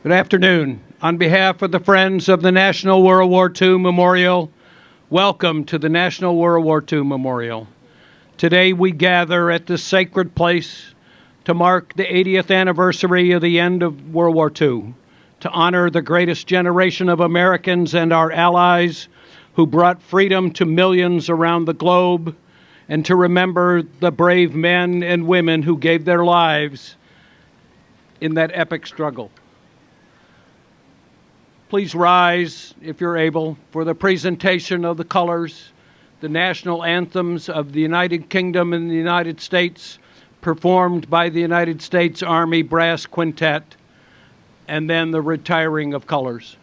Good afternoon. On behalf of the Friends of the National World War II Memorial, welcome to the National World War II Memorial. Today we gather at this sacred place to mark the 80th anniversary of the end of World War II, to honor the greatest generation of Americans and our allies who brought freedom to millions around the globe, and to remember the brave men and women who gave their lives in that epic struggle. Please rise, if you're able, for the presentation of the colors, the national anthems of the United Kingdom and the United States, performed by the United States Army Brass Quintet, and then the retiring of colors.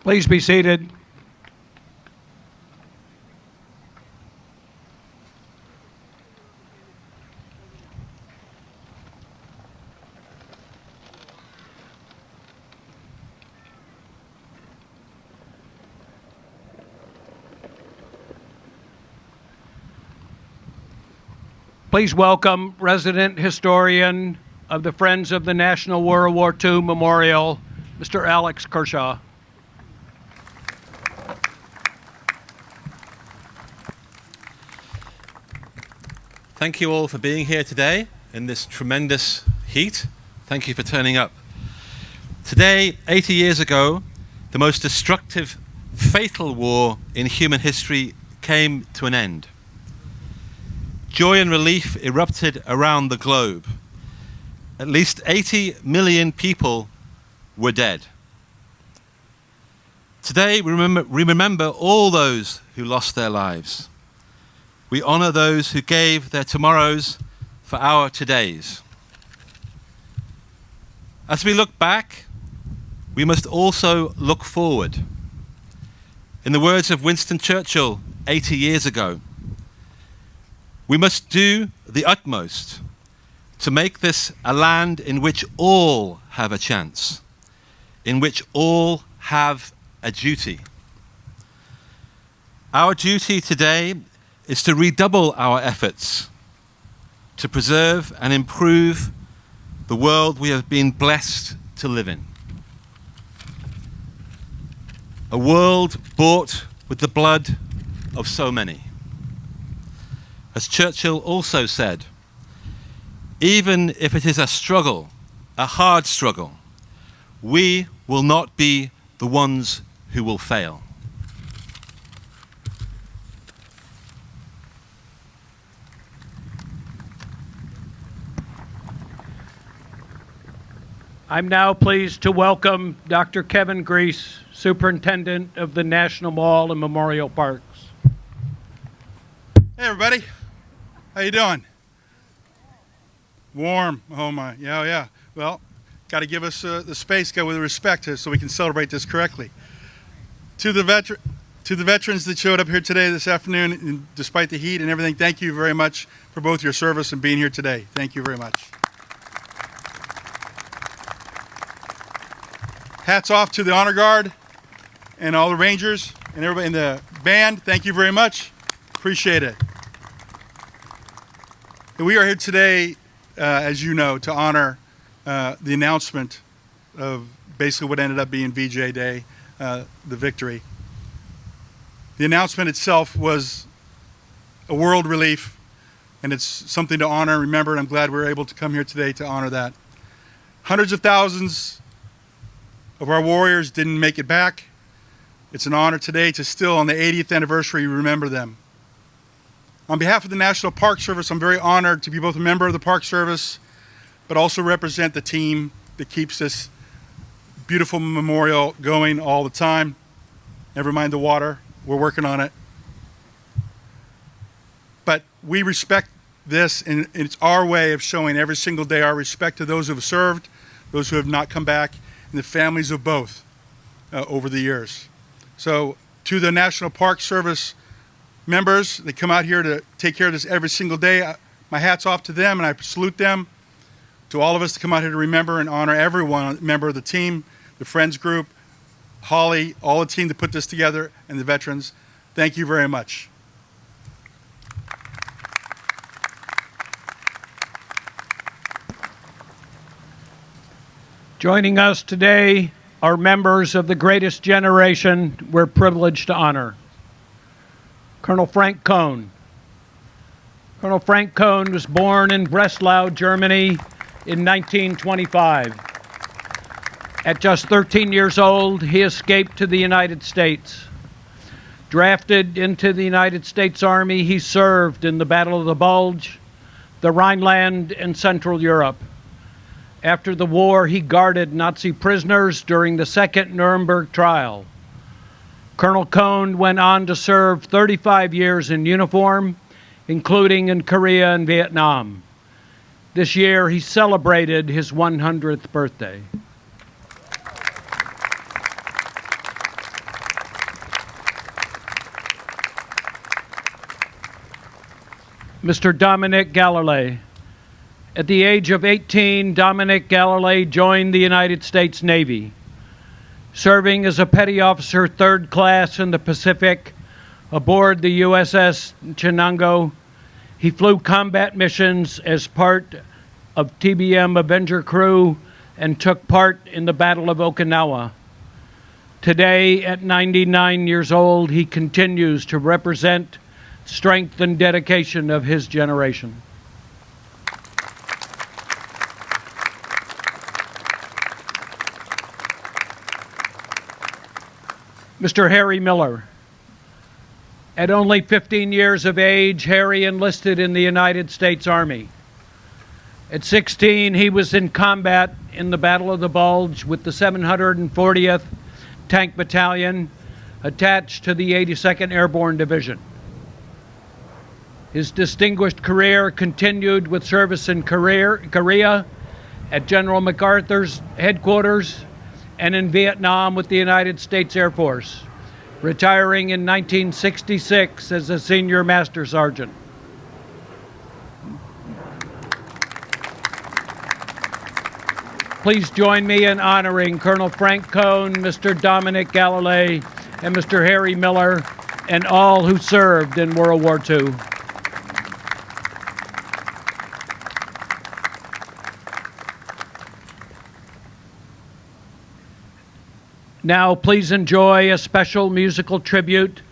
Please be seated. Please welcome resident historian of the Friends of the National World War II Memorial, Mr. Alex Kershaw. Thank you all for being here today in this tremendous heat. Thank you for turning up. Today, 80 years ago, the most destructive, fatal war in human history came to an end. Joy and relief erupted around the globe. At least 80 million people were dead. Today, we remember all those who lost their lives. We honor those who gave their tomorrows for our todays. As we look back, we must also look forward. In the words of Winston Churchill 80 years ago, we must do the utmost to make this a land in which all have a chance, in which all have a duty. Our duty today is to redouble our efforts to preserve and improve the world we have been blessed to live in. A world bought with the blood of so many. As Churchill also said, even if it is a struggle, a hard struggle, we will not be the ones who will fail. I'm now pleased to welcome Dr. Kevin Griess, Superintendent of the National Mall and Memorial Parks. Hey everybody, how you doing? Warm, oh my, yeah. Well, got to give us the space, go with respect so we can celebrate this correctly. To the veterans that showed up here today, this afternoon, and despite the heat and everything, thank you very much for both your service and being here today. Thank you very much. Hats off to the Honor Guard and all the Rangers and everybody in the band. Thank you very much. Appreciate it. And we are here today, as you know, to honor the announcement of basically what ended up being VJ Day, the victory. The announcement itself was a world relief, and it's something to honor and remember, and I'm glad we're able to come here today to honor that. Hundreds of thousands of our warriors didn't make it back. It's an honor today to still, on the 80th anniversary, remember them. On behalf of the National Park Service, I'm very honored to be both a member of the Park Service, but also represent the team that keeps this beautiful memorial going all the time. Never mind the water, we're working on it. But we respect this, and it's our way of showing every single day our respect to those who have served, those who have not come back, and the families of both over the years. So to the National Park Service members that come out here to take care of this every single day, my hat's off to them and I salute them. To all of us to come out here to remember and honor everyone, member of the team, the Friends group, Holly, all the team that put this together, and the veterans, thank you very much. Joining us today are members of the greatest generation we're privileged to honor. Colonel Frank Cohn. Colonel Frank Cohn was born in Breslau, Germany in 1925. At just 13 years old, he escaped to the United States. Drafted into the United States Army, he served in the Battle of the Bulge, the Rhineland, and Central Europe. After the war, he guarded Nazi prisoners during the Second Nuremberg trial. Colonel Cohn went on to serve 35 years in uniform, including in Korea and Vietnam. This year, he celebrated his 100th birthday. Mr. Dominick Galilei. At the age of 18, Dominick Galilei joined the United States Navy. Serving as a petty officer, 3rd class in the Pacific, aboard the USS Chenango, he flew combat missions as part of TBM Avenger crew and took part in the Battle of Okinawa. Today, at 99 years old, he continues to represent strength and dedication of his generation. Mr. Harry Miller. At only 15 years of age, Harry enlisted in the United States Army. At 16, he was in combat in the Battle of the Bulge with the 740th Tank Battalion, attached to the 82nd Airborne Division. His distinguished career continued with service in Korea at General MacArthur's headquarters and in Vietnam with the United States Air Force, retiring in 1966 as a senior master sergeant. Please join me in honoring Colonel Frank Cohn, Mr. Dominick Galilei, and Mr. Harry Miller, and all who served in World War II. Now, please enjoy a special musical tribute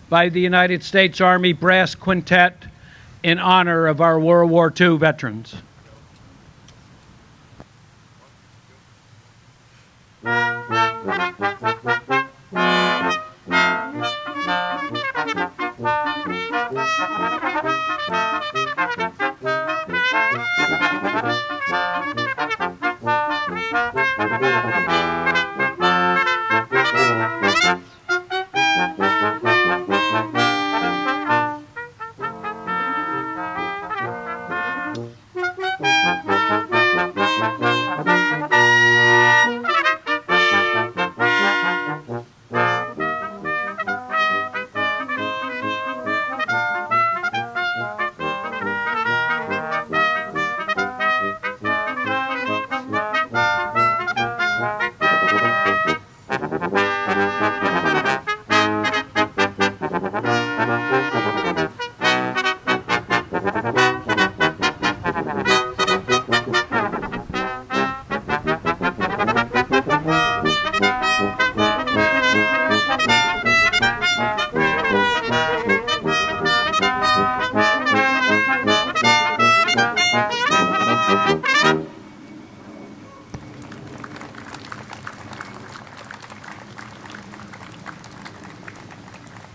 by the United States Army Brass Quintet in honor of our World War II veterans.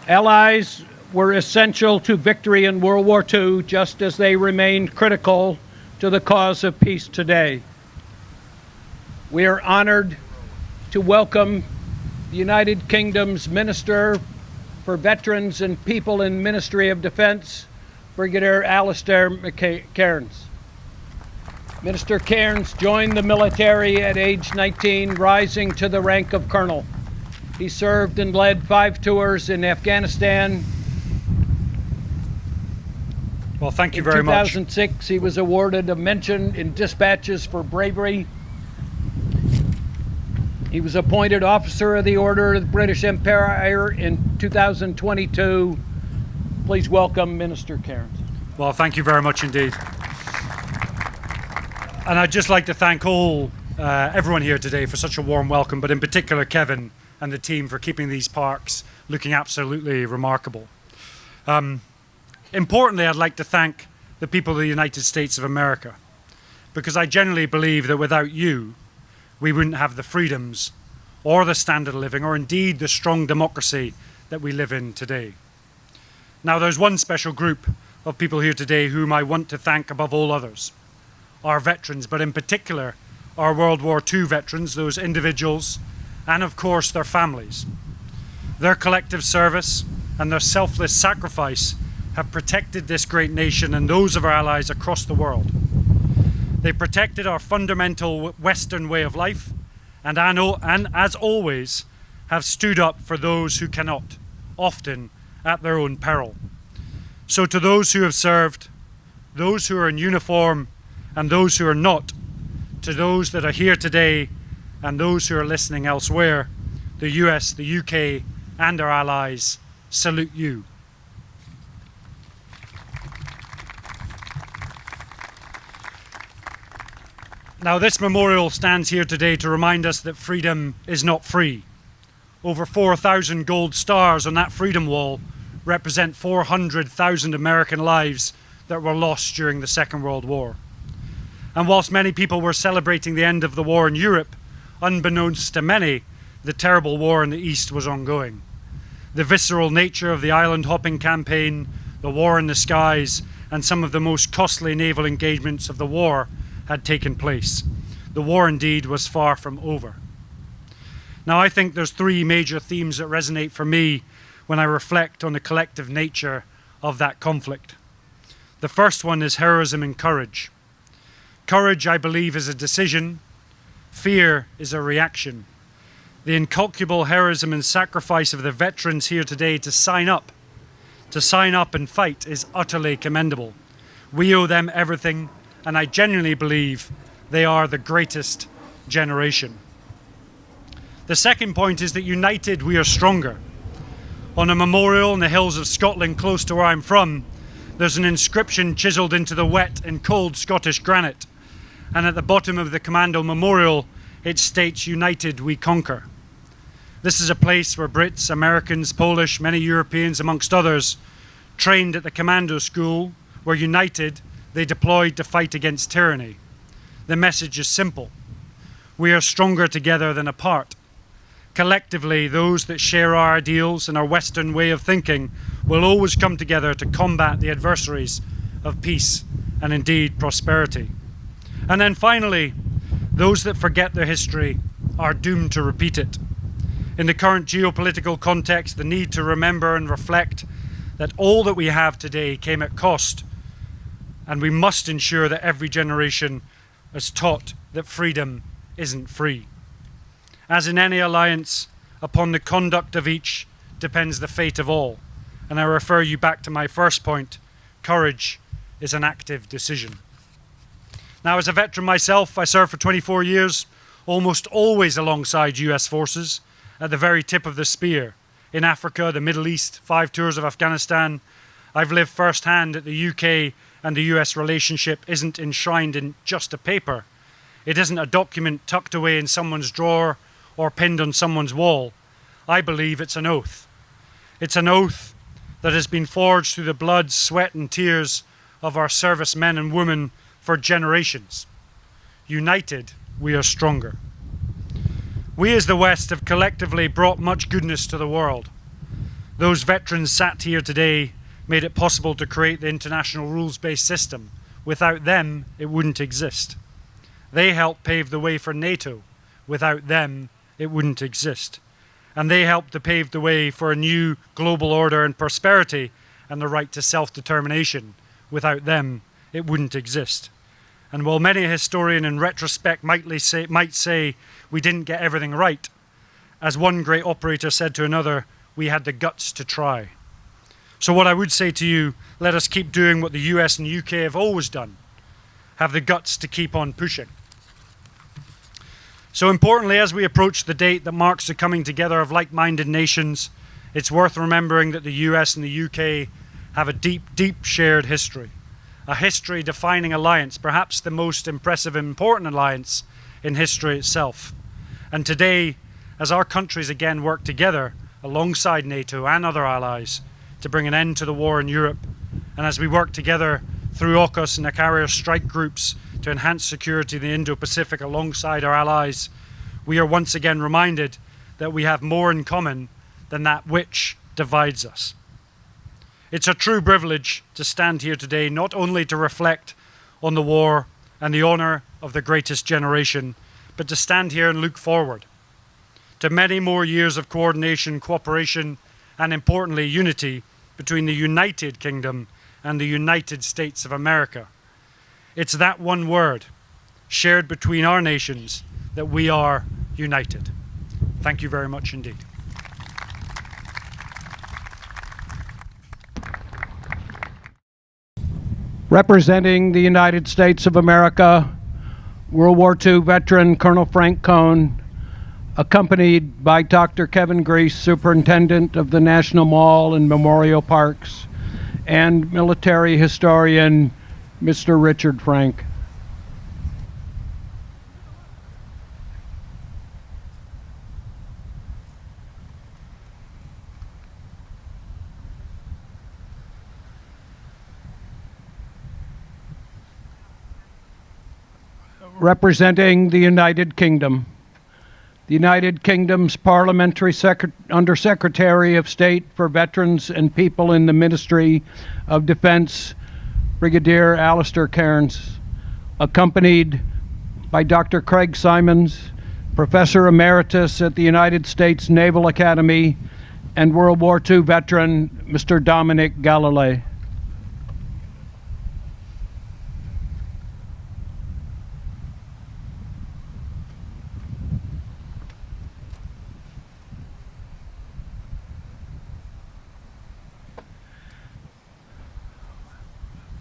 Allies were essential to victory in World War II, just as they remained critical to the cause of peace today. We are honored to welcome the United Kingdom's Minister for Veterans and People in Ministry of Defense, Brigadier Allistair Carns. Minister Carns joined the military at age 19, rising to the rank of colonel. He served and led 5 tours in Afghanistan. Well, thank you very much. In 2006, he was awarded a mention in dispatches for bravery. He was appointed Officer of the Order of the British Empire in 2022. Please welcome Minister Carns. Well, thank you very much indeed. And I'd just like to thank everyone here today for such a warm welcome, but in particular Kevin and the team for keeping these parks looking absolutely remarkable. Importantly, I'd like to thank the people of the United States of America, because I genuinely believe that without you, we wouldn't have the freedoms or the standard of living, or indeed the strong democracy that we live in today. Now, there's one special group of people here today whom I want to thank above all others, our veterans, but in particular, our World War II veterans, those individuals, and of course their families. Their collective service and their selfless sacrifice have protected this great nation and those of our allies across the world. They protected our fundamental Western way of life and as always have stood up for those who cannot, often at their own peril. So to those who have served, those who are in uniform and those who are not, to those that are here today and those who are listening elsewhere, the US, the UK, and our allies salute you. Now, this memorial stands here today to remind us that freedom is not free. Over 4,000 gold stars on that freedom wall represent 400,000 American lives that were lost during the Second World War. And whilst many people were celebrating the end of the war in Europe, unbeknownst to many, the terrible war in the East was ongoing. the visceral nature of the island hopping campaign, the war in the skies, and some of the most costly naval engagements of the war had taken place. The war indeed was far from over. Now I think there's three major themes that resonate for me when I reflect on the collective nature of that conflict. The first one is heroism and courage. Courage, I believe, is a decision. Fear is a reaction. The incalculable heroism and sacrifice of the veterans here today to sign up and fight is utterly commendable. We owe them everything, and I genuinely believe they are the greatest generation. The second point is that united we are stronger. On a memorial in the hills of Scotland close to where I'm from, there's an inscription chiselled into the wet and cold Scottish granite, and at the bottom of the Commando Memorial it states, "United we conquer." This is a place where Brits, Americans, Polish, many Europeans amongst others trained at the commando school, where united they deployed to fight against tyranny. The message is simple. We are stronger together than apart. Collectively, those that share our ideals and our Western way of thinking will always come together to combat the adversaries of peace and indeed prosperity. And then finally, those that forget their history are doomed to repeat it. In the current geopolitical context, the need to remember and reflect that all that we have today came at cost, and we must ensure that every generation is taught that freedom isn't free. As in any alliance, upon the conduct of each depends the fate of all. And I refer you back to my first point, courage is an active decision. Now, as a veteran myself, I served for 24 years, almost always alongside US forces, at the very tip of the spear. In Africa, the Middle East, 5 tours of Afghanistan. I've lived firsthand that the UK and the US relationship isn't enshrined in just a paper. It isn't a document tucked away in someone's drawer or pinned on someone's wall. I believe it's an oath. It's an oath that has been forged through the blood, sweat and tears of our servicemen and women for generations. United, we are stronger. We as the West have collectively brought much goodness to the world. Those veterans sat here today made it possible to create the international rules-based system. Without them, it wouldn't exist. They helped pave the way for NATO. Without them, it wouldn't exist. And they helped to pave the way for a new global order and prosperity and the right to self-determination. Without them, it wouldn't exist. And while many a historian in retrospect might say we didn't get everything right, as one great operator said to another, we had the guts to try. So what I would say to you, let us keep doing what the US and UK have always done. Have the guts to keep on pushing. So importantly, as we approach the date that marks the coming together of like-minded nations, it's worth remembering that the US and the UK have a deep, deep shared history. A history-defining alliance, perhaps the most impressive and important alliance in history itself. And today, as our countries again work together alongside NATO and other allies to bring an end to the war in Europe, and as we work together through AUKUS and the carrier strike groups to enhance security in the Indo-Pacific alongside our allies, we are once again reminded that we have more in common than that which divides us. It's a true privilege to stand here today, not only to reflect on the war and the honour of the greatest generation, but to stand here and look forward to many more years of coordination, cooperation, and importantly, unity between the United Kingdom and the United States of America. It's that one word, shared between our nations, that we are united. Thank you very much indeed. Representing the United States of America, World War II veteran Colonel Frank Cohn, accompanied by Dr. Kevin Griess, Superintendent of the National Mall and Memorial Parks, and military historian Mr. Richard Frank. Representing the United Kingdom, the United Kingdom's Parliamentary Undersecretary of State for Veterans and People in the Ministry of Defense, Brigadier Allistair Carns, accompanied by Dr. Craig Simons, Professor Emeritus at the United States Naval Academy, and World War II veteran, Mr. Dominick Galilei.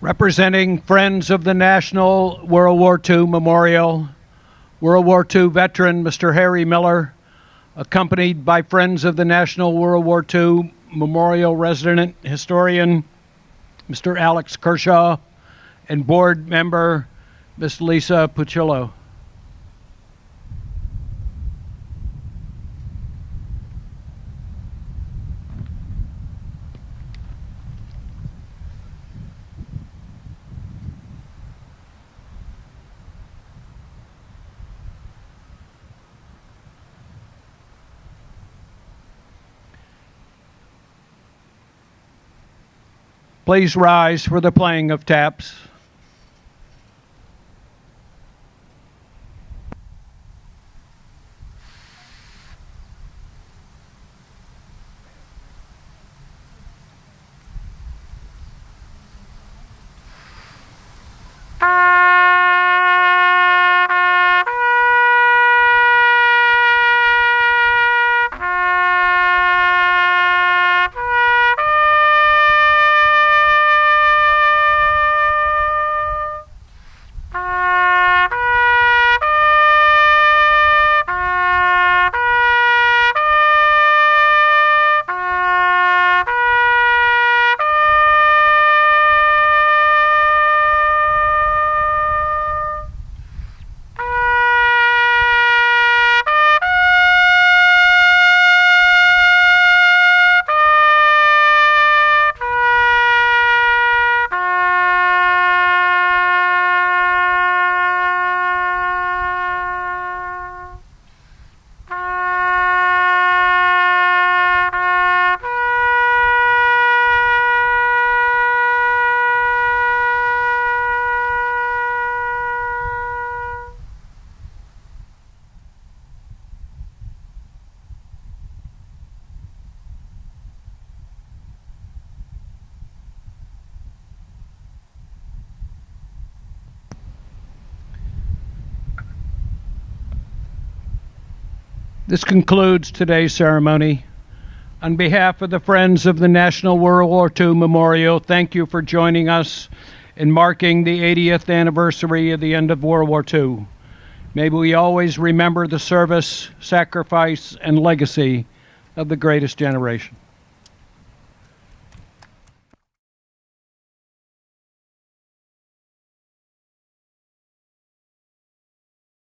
Representing Friends of the National World War II Memorial, World War II veteran Mr. Harry Miller, accompanied by Friends of the National World War II Memorial resident historian Mr. Alex Kershaw, and board member Ms. Lisa Puccillo. Please rise for the playing of taps. This concludes today's ceremony. On behalf of the Friends of the National World War II Memorial, thank you for joining us in marking the 80th anniversary of the end of World War II. May we always remember the service, sacrifice, and legacy of the greatest generation.